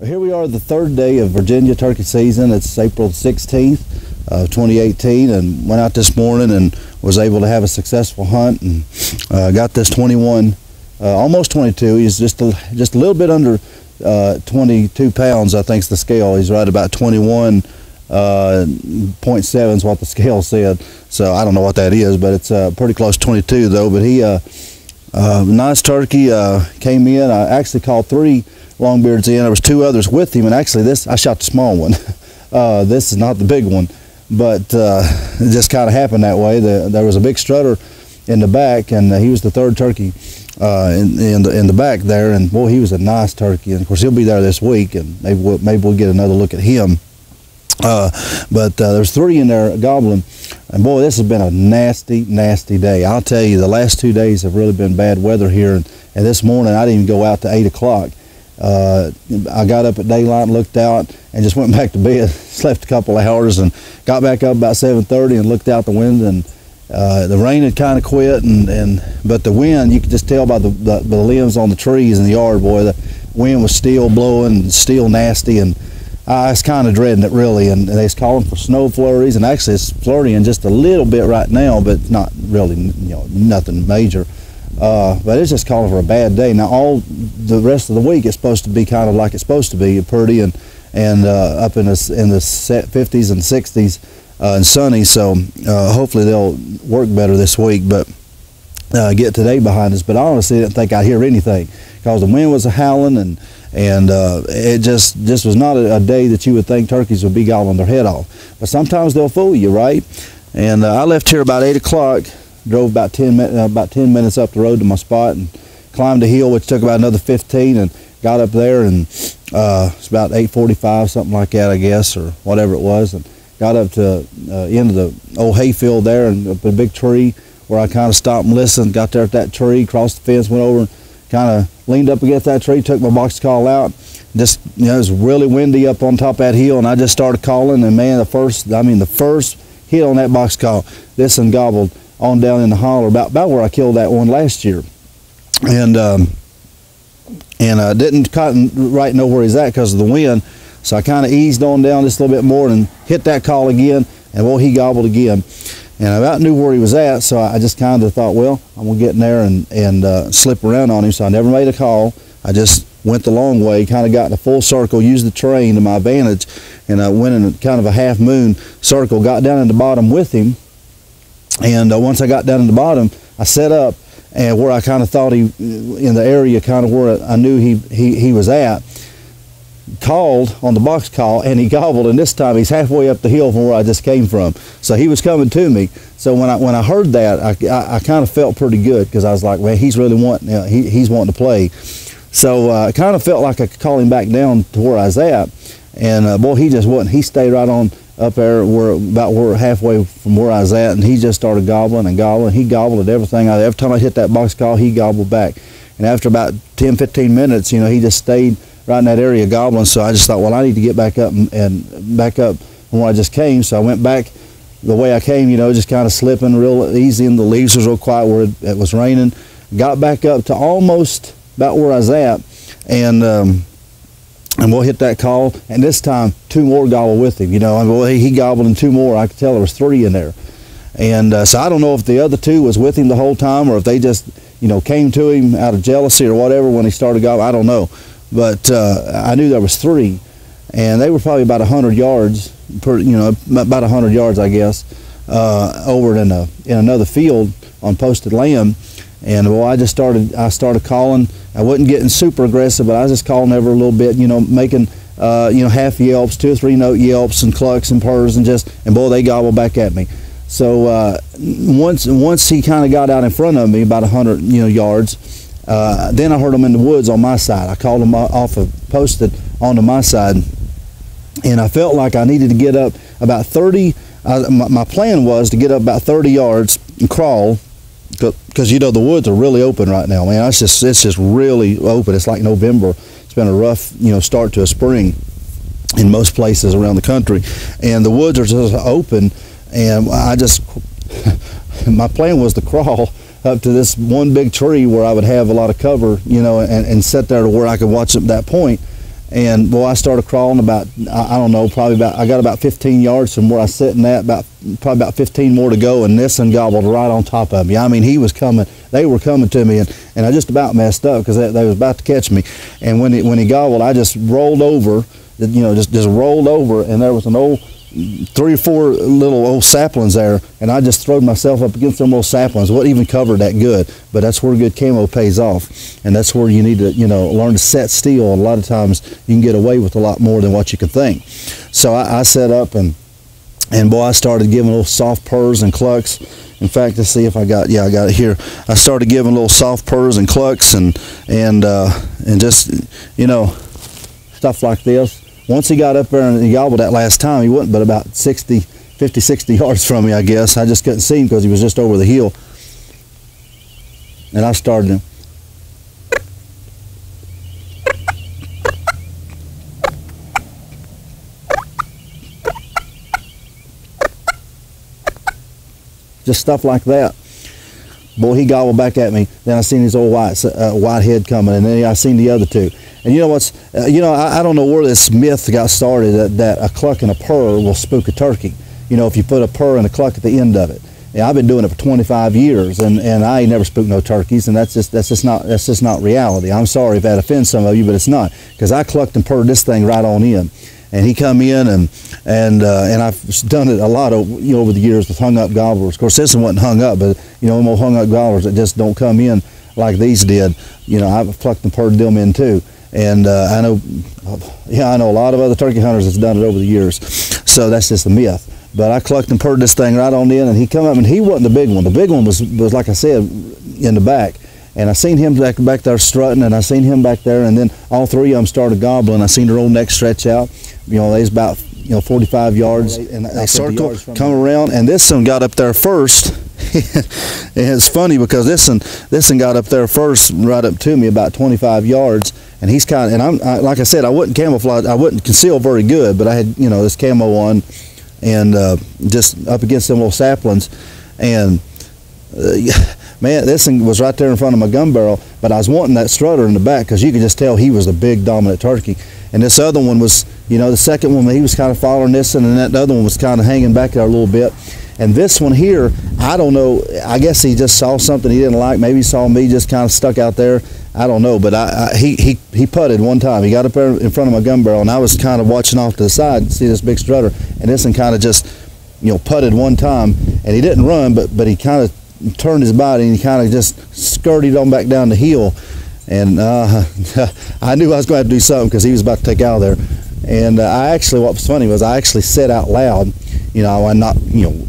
Here we are, the third day of Virginia turkey season. It's April 16th, 2018, and went out this morning and was able to have a successful hunt and got this 21, almost 22. He's just a little bit under 22 pounds, I think is the scale. He's right about 21.7 is what the scale said. So I don't know what that is, but it's pretty close to 22 though. But he, nice turkey, came in. I actually called 3 longbeards in. There was 2 others with him, and actually this, I shot the small one. This is not the big one, but it just kind of happened that way. There was a big strutter in the back, and he was the 3rd turkey in the back there, and boy, he was a nice turkey. And of course, he'll be there this week, and maybe we'll get another look at him. But there's 3 in there gobbling, and boy, this has been a nasty day. I'll tell you, the last 2 days have really been bad weather here, and this morning I didn't even go out to 8 o'clock. I got up at daylight and looked out and just went back to bed, slept a couple of hours, and got back up about 7:30 and looked out the window, and the rain had kind of quit, but the wind, you could just tell by the limbs on the trees in the yard, boy, the wind was still blowing, still nasty, and I was kind of dreading it really. And they was calling for snow flurries, and actually it's flurrying just a little bit right now, but not really, nothing major. But it's just calling for a bad day. Now all the rest of the week it's supposed to be kind of like it's supposed to be, pretty and up in the 50s and 60s and sunny. So hopefully they'll work better this week, but get today behind us. But I honestly didn't think I'd hear anything because the wind was howling, and it just was not a day that you would think turkeys would be gobbling their head off. But sometimes they'll fool you, right? And I left here about 8 o'clock. Drove about 10 minutes up the road to my spot and climbed a hill, which took about another 15, and got up there, and it's about 8:45, something like that, I guess, or whatever it was, and got up to end of the old hayfield there, and up a big tree where I kind of stopped and listened. Got there at that tree, crossed the fence, went over and kind of leaned up against that tree, took my box call out. Just, it was really windy up on top of that hill, and I just started calling, and man, the first hit on that box call, this one gobbled on down in the holler about where I killed that one last year, and I didn't right know where he's at because of the wind, so I kind of eased on down just a little bit more and hit that call again, and well, he gobbled again, and I about knew where he was at, so I just kind of thought, well, I'm gonna get in there and slip around on him. So I never made a call. I just went the long way, kind of got in a full circle, used the terrain to my advantage, and I went in kind of a half moon circle, got down in the bottom with him. And once I got down in the bottom, I set up, and where I kind of thought in the area kind of where I knew he was at, called on the box call, and he gobbled, and this time he's halfway up the hill from where I just came from. So he was coming to me. So when I heard that, I kind of felt pretty good, because I was like, man, he's really he's wanting to play. So I kind of felt like I could call him back down to where I was at, and boy, he just wasn't. He stayed right on up there about halfway from where I was at, and he just started gobbling and gobbling. He gobbled at everything. Every time I hit that box call, he gobbled back. And after about 10-15 minutes, he just stayed right in that area gobbling. So I just thought, well, I need to get back up and back up from where I just came. So I went back the way I came, just kind of slipping real easy, and the leaves was real quiet where it was raining. Got back up to almost about where I was at, and we'll hit that call, and this time 2 more gobbled with him. He gobbled and 2 more. I could tell there was 3 in there, and so I don't know if the other 2 was with him the whole time, or if they just came to him out of jealousy or whatever when he started gobbling. I don't know, but I knew there was 3, and they were probably about 100 yards about 100 yards, I guess, over in another field on posted land. And well, I started calling. I wasn't getting super aggressive, but I was just calling every little bit, making half yelps, 2 or 3 note yelps and clucks and purrs, and boy, they gobbled back at me. So once he kind of got out in front of me, about 100 yards, then I heard him in the woods on my side. I called him off of posted onto my side, and I felt like I needed to get up about 30. My plan was to get up about 30 yards and crawl, because the woods are really open right now, man. It's just really open. It's like November. It's been a rough start to a spring in most places around the country, and the woods are just open, and my plan was to crawl up to this one big tree where I would have a lot of cover, and sit there to where I could watch at that point. And boy, I started crawling about, I don't know, I got about 15 yards from where I was sitting at, probably about 15 more to go, and this one gobbled right on top of me. I mean, he was coming, they were coming to me, and I just about messed up because they was about to catch me. And when he gobbled, I just rolled over, you know, just rolled over, and there was an old 3 or 4 little old saplings there, and I just throwed myself up against them old saplings. Wasn't even covered that good, but that's where good camo pays off, and that's where you need to, you know, learn to set still. A lot of times you can get away with a lot more than what you can think. So I set up, and boy, I started giving little soft purrs and clucks. In fact, let's see if I got it here. I started giving little soft purrs and clucks, and just, you know, stuff like this. Once he got up there and he gobbled that last time, he wasn't but about 50, 60 yards from me, I guess. I just couldn't see him because he was just over the hill. And I started him. Just stuff like that. Boy, he gobbled back at me. Then I seen his old white head coming, and then I seen the other two. And you know what's, you know, I don't know where this myth got started that a cluck and a purr will spook a turkey. You know, if you put a purr and a cluck at the end of it. Yeah, I've been doing it for 25 years, and I ain't never spooked no turkeys, and that's just not reality. I'm sorry if that offends some of you, but it's not, because I clucked and purred this thing right on in. And he come in, and I've done it a lot over the years with hung up gobblers. Of course, this one wasn't hung up, but you know, more hung up gobblers that just don't come in like these did. You know, I've plucked and purred them in too. And I know a lot of other turkey hunters that's done it over the years. So that's just a myth. But I clucked and purred this thing right on in, and he come up, and he wasn't the big one. The big one was like I said, in the back. And I seen him back there strutting, and I seen him back there, and then all 3 of them started gobbling. I seen their old neck stretch out. You know, they was about 45 yards, and they started come around, and this one got up there first. And it's funny because this one got up there first, right up to me about 25 yards, and he's kind of, and like I said, I wouldn't camouflage, I wouldn't conceal very good, but I had, you know, this camo on, and just up against them little saplings, and man, this thing was right there in front of my gun barrel, but I was wanting that strutter in the back because you could just tell he was a big dominant turkey. And this other one was, you know, the second one, he was kind of following this one, and that other one was kind of hanging back there a little bit. And this one here, I don't know, I guess he just saw something he didn't like. Maybe he saw me just kind of stuck out there. I don't know, but he putted one time. He got up there in front of my gun barrel, and I was kind of watching off to the side and see this big strutter, and this one kind of just, you know, putted one time, and he didn't run, but he kind of turned his body, and he kind of just skirted on back down the hill. And I knew I was going to have to do something because he was about to take out of there. And what was funny was I actually said out loud, you know, I'm not, you know,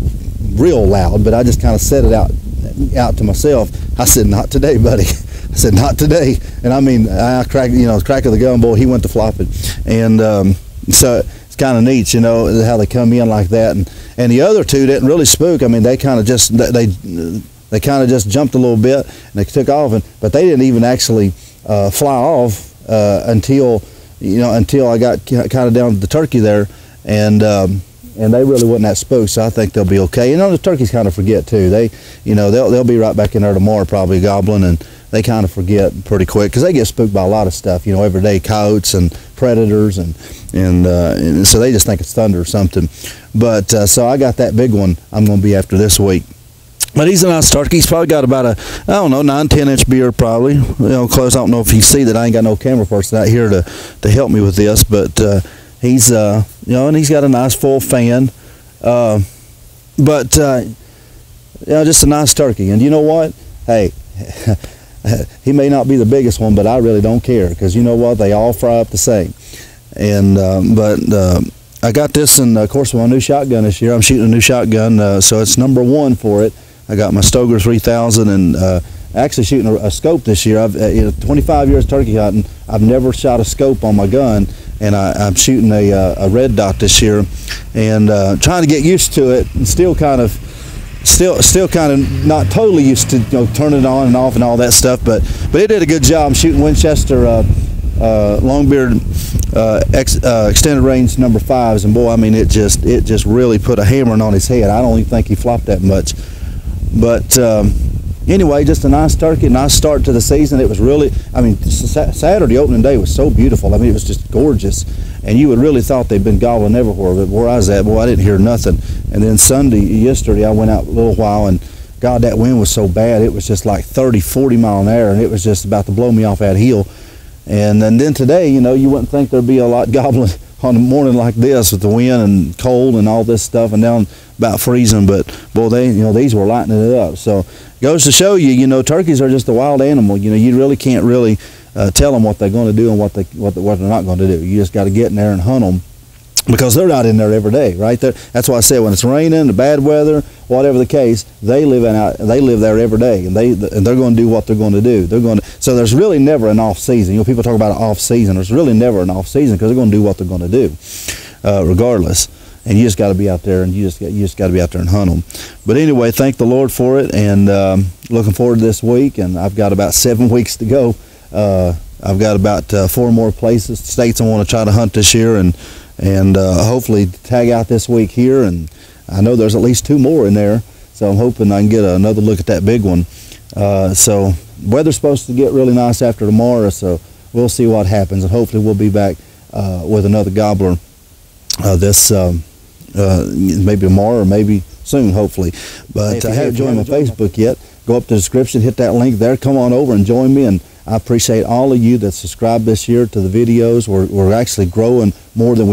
real loud, but I just kind of said it out to myself. I said, "Not today, buddy." I said, "Not today." And I mean, I cracked, you know, crack of the gun, boy, he went to flopping. And so it's kind of neat, you know, how they come in like that. And the other two didn't really spook. I mean, they kind of just, they kind of just jumped a little bit, and they took off, but they didn't even actually fly off until I got kind of down to the turkey there, and they really wasn't that spooked. So I think they'll be okay. You know, the turkeys kind of forget too. They'll be right back in there tomorrow, probably gobbling, and they kind of forget pretty quick because they get spooked by a lot of stuff. You know, everyday coyotes and predators, and so they just think it's thunder or something. But so I got that big one I'm going to be after this week. But he's a nice turkey. He's probably got about a, I don't know, 9-10 inch beard probably. You know, close. I don't know if you see that I ain't got no camera person out here to help me with this, but he's you know, and he's got a nice full fan. But you know, just a nice turkey. And you know what? Hey, he may not be the biggest one, but I really don't care because you know what? They all fry up the same. And I got this in, of course, with my new shotgun this year. I'm shooting a new shotgun, so it's #1 for it. I got my Stoker 3000, and actually shooting a scope this year. I've 25 years turkey hunting. I've never shot a scope on my gun, and I'm shooting a red dot this year, and trying to get used to it, and still kind of not totally used to, you know, turning it on and off and all that stuff. But it did a good job. I'm shooting Winchester Longbeard extended range #5s, and boy, I mean, it just really put a hammering on his head. I don't even think he flopped that much. But anyway, just a nice turkey, nice start to the season. It was really, I mean, Saturday opening day was so beautiful. I mean, it was just gorgeous, and you would really thought they'd been gobbling everywhere. But where I was at, boy, I didn't hear nothing. And then yesterday, I went out a little while, and God, that wind was so bad. It was just like 30, 40 mile an hour, and it was just about to blow me off that hill. And then today, you know, you wouldn't think there'd be a lot gobbling on a morning like this with the wind and cold and all this stuff, and down about freezing. But boy, these were lighting it up. So goes to show you, you know, turkeys are just a wild animal. You know, you really can't really tell them what they're going to do and what they're not going to do. You just got to get in there and hunt them, because they're not in there every day, right? That's why I said when it's raining, the bad weather, whatever the case, they live there every day, and they're going to do what they're going to do. So there's really never an off season. You know, people talk about an off season. There's really never an off season, because they're going to do what they're going to do, regardless. And you just got to be out there, and you just got to be out there and hunt them. But anyway, thank the Lord for it, and looking forward to this week. And I've got about 7 weeks to go. I've got about 4 more states I want to try to hunt this year, and hopefully tag out this week here. And I know there's at least 2 more in there, so I'm hoping I can get another look at that big one. So weather's supposed to get really nice after tomorrow, so we'll see what happens, and hopefully we'll be back with another gobbler maybe tomorrow or maybe soon, hopefully. But if you haven't joined my Facebook yet, go up to the description, hit that link there, come on over and join me. And I appreciate all of you that subscribed this year to the videos. We're actually growing more than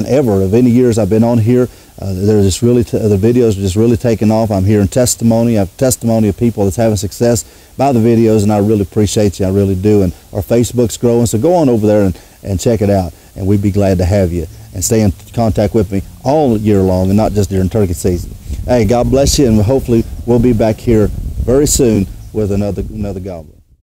ever of any years I've been on here. They're just really the videos are just really taking off. I'm hearing testimony. I have testimony of people that's having success by the videos, and I really appreciate you. I really do. And our Facebook's growing, so go on over there and check it out, and we'd be glad to have you. And stay in contact with me all year long, and not just during turkey season. Hey, God bless you, and hopefully we'll be back here very soon with another gobbler.